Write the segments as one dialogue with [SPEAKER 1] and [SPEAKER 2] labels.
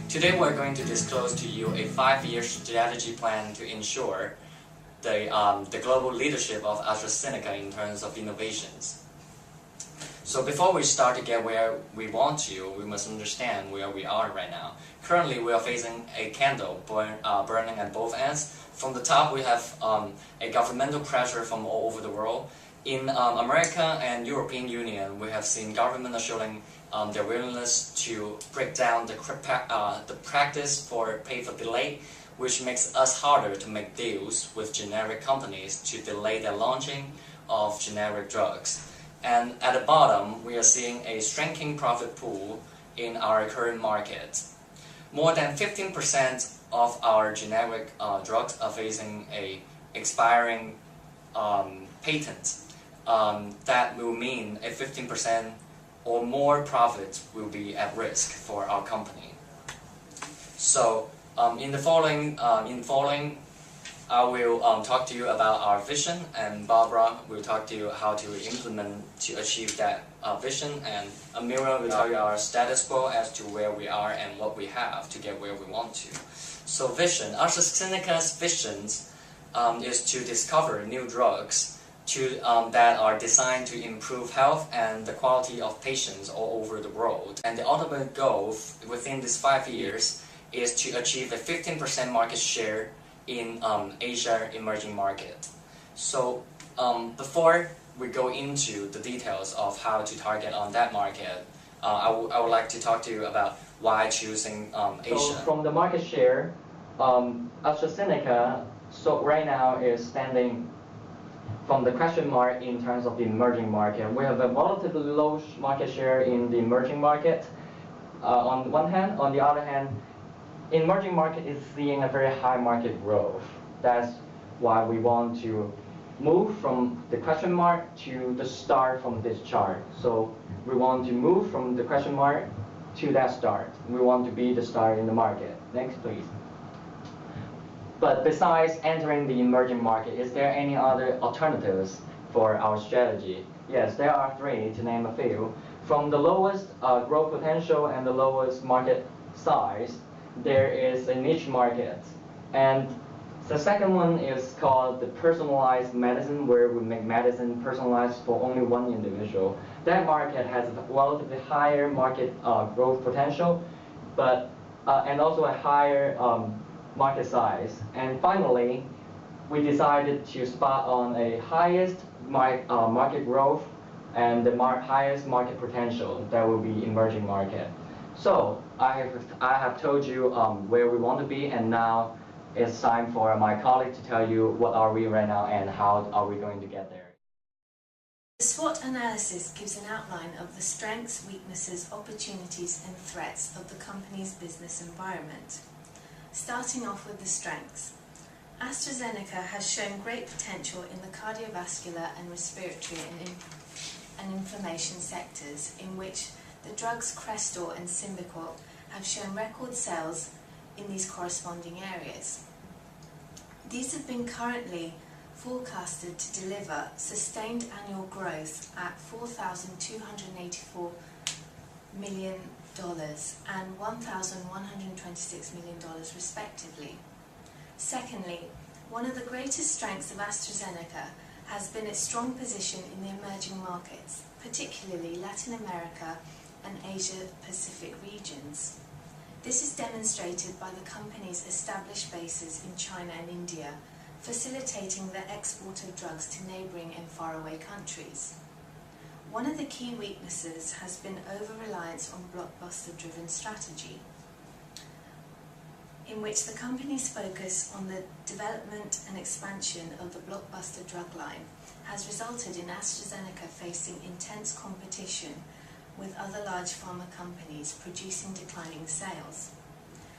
[SPEAKER 1] Today we're going to disclose to you a 5-year strategy plan to ensure the global leadership of AstraZeneca in terms of innovations. So before we start to get where we want to, we must understand where we are right now. Currently we are facing a candle burning at both ends. From the top we have a governmental pressure from all over the world. In America and European Union, we have seen governments showing their willingness to break down the practice for pay for delay, which makes us harder to make deals with generic companies to delay the launching of generic drugs. And at the bottom, we are seeing a shrinking profit pool in our current market. More than 15% of our generic drugs are facing a expiring patent. That will mean a 15% or more profit will be at risk for our company. So in the following, I will talk to you about our vision, and Barbara will talk to you how to implement to achieve that vision, and Amira will tell you our status quo as to where we are and what we have to get where we want to. So vision, AstraZeneca's visions is to discover new drugs that are designed to improve health and the quality of patients all over the world. And the ultimate goal within these 5 years is to achieve a 15% market share in Asia emerging market. So before we go into the details of how to target on that market, I would like to talk to you about why choosing Asia. So from the market share, AstraZeneca right now is standing from the question mark in terms of the emerging market. We have a relatively low market share in the emerging market on one hand. On the other hand, emerging market is seeing a very high market growth. That's why we want to move from the question mark to the start from this chart. So we want to move from the question mark to that start. We want to be the start in the market. Next, please. But besides entering the emerging market, is there any other alternatives for our strategy? Yes, there are 3, to name a few. From the lowest growth potential and the lowest market size, there is a niche market. And the second one is called the personalized medicine, where we make medicine personalized for only one individual. That market has a relatively higher market growth potential, but and also a higher market size. And finally, we decided to spot on a highest market growth and the highest market potential. That will be emerging market. So I have told you where we want to be, and now it's time for my colleague to tell you what are we right now and how are we going to get there.
[SPEAKER 2] The SWOT analysis gives an outline of the strengths, weaknesses, opportunities and threats of the company's business environment. Starting off with the strengths. AstraZeneca has shown great potential in the cardiovascular and respiratory and inflammation sectors, in which the drugs Crestor and Symbicort have shown record sales in these corresponding areas. These have been currently forecasted to deliver sustained annual growth at $4,284 million and $1,126 million respectively. Secondly, one of the greatest strengths of AstraZeneca has been its strong position in the emerging markets, particularly Latin America and Asia-Pacific regions. This is demonstrated by the company's established bases in China and India, facilitating the export of drugs to neighbouring and faraway countries. One of the key weaknesses has been over-reliance on blockbuster-driven strategy, in which the company's focus on the development and expansion of the blockbuster drug line has resulted in AstraZeneca facing intense competition with other large pharma companies producing declining sales.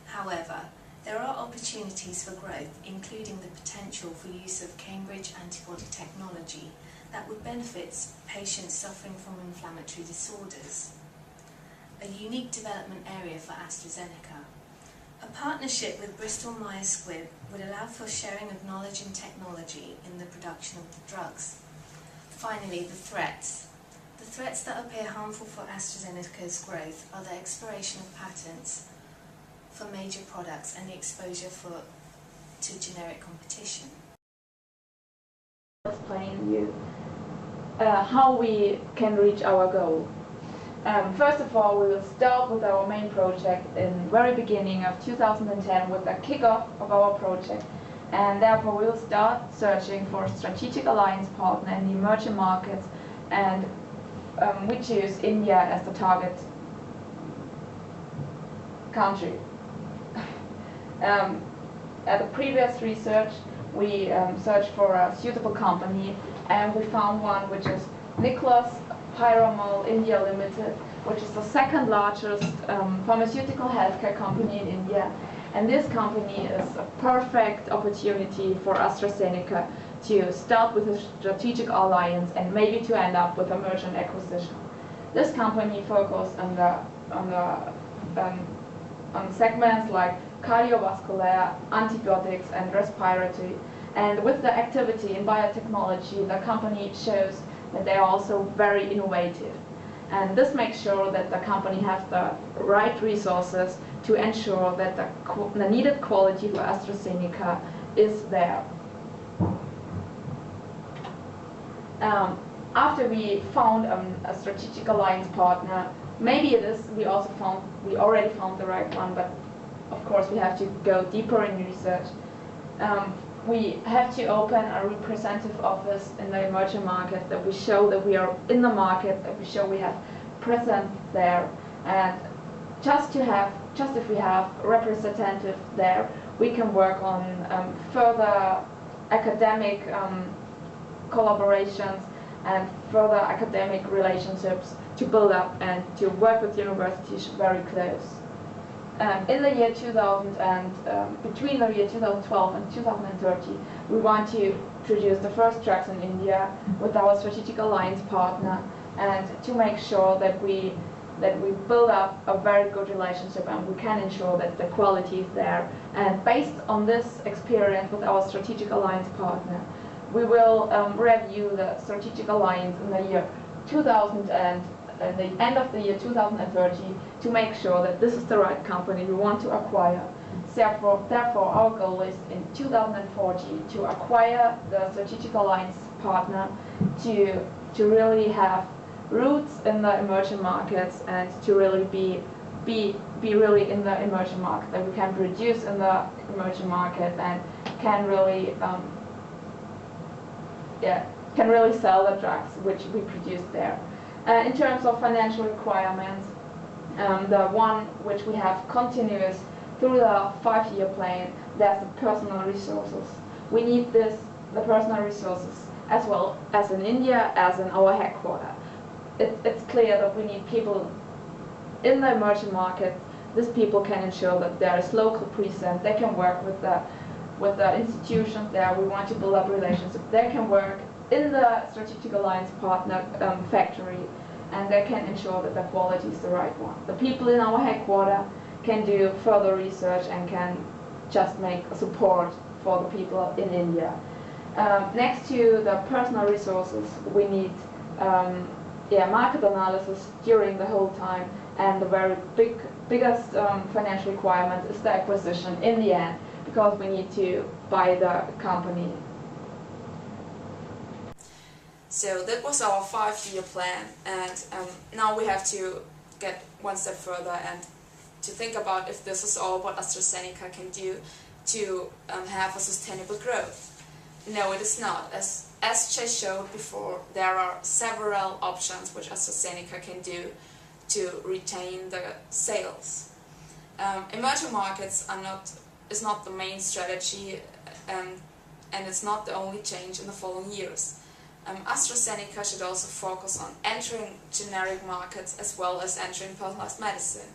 [SPEAKER 2] However, there are opportunities for growth, including the potential for use of Cambridge antibody technology that would benefit patients suffering from inflammatory disorders, a unique development area for AstraZeneca. A partnership with Bristol Myers Squibb would allow for sharing of knowledge and technology in the production of the drugs. Finally, the threats. The threats that appear harmful for AstraZeneca's growth are the expiration of patents for major products and the exposure to generic competition.
[SPEAKER 3] Explain you how we can reach our goal. First of all, we will start with our main project in the very beginning of 2010 with the kickoff of our project, and therefore we will start searching for a strategic alliance partner in the emerging markets, and we choose India as the target country. At the previous research, we searched for a suitable company, and we found one which is Nicholas Piramal India Limited, which is the second largest pharmaceutical healthcare company in India. And this company is a perfect opportunity for AstraZeneca to start with a strategic alliance and maybe to end up with a merger and acquisition. This company focuses on segments like cardiovascular, antibiotics and respiratory. And with the activity in biotechnology, the company shows that they are also very innovative. And this makes sure that the company has the right resources to ensure that the needed quality for AstraZeneca is there. After we found a strategic alliance partner, maybe we already found the right one, but of course we have to go deeper in research. We have to open a representative office in the emerging market, that we show that we are in the market, that we show we have presence there. And just if we have a representative there, we can work on further academic collaborations and further academic relationships to build up and to work with universities very close. In the year 2000 and between the year 2012 and 2030, we want to introduce the first drugs in India with our strategic alliance partner, and to make sure that we build up a very good relationship and we can ensure that the quality is there. And based on this experience with our strategic alliance partner, we will review the strategic alliance in the year 2000 and the end of the year 2030 to make sure that this is the right company we want to acquire. Therefore, our goal is in 2040 to acquire the strategic alliance partner, to really have roots in the emerging markets and to really be really in the emerging market, that we can produce in the emerging market and can really sell the drugs which we produce there. In terms of financial requirements, the one which we have continuous through the 5-year plan, there's the personal resources. We need the personal resources as well as in India, as in our headquarters. It's clear that we need people in the emerging market. These people can ensure that there is local presence. They can work with the institutions there. We want to build up relationships. They can work in the strategic alliance partner factory, and they can ensure that the quality is the right one. The people in our headquarters can do further research and can just make support for the people in India. Next to the personal resources, we need market analysis during the whole time, and the very biggest financial requirement is the acquisition in the end, because we need to buy the company.
[SPEAKER 4] So that was our 5-year plan, and now we have to get one step further and to think about if this is all what AstraZeneca can do to have a sustainable growth. No, it is not. As Jay showed before, there are several options which AstraZeneca can do to retain the sales. Emerging markets is not the main strategy, and it's not the only change in the following years. AstraZeneca should also focus on entering generic markets as well as entering personalized medicine.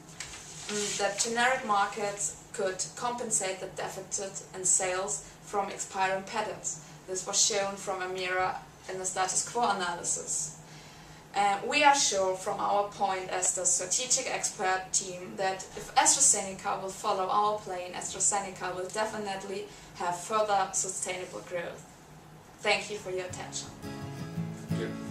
[SPEAKER 4] That generic markets could compensate the deficit in sales from expiring patents. This was shown from Amira in the status quo analysis. We are sure from our point as the strategic expert team that if AstraZeneca will follow our plan, AstraZeneca will definitely have further sustainable growth. Thank you for your attention.
[SPEAKER 1] Thank you.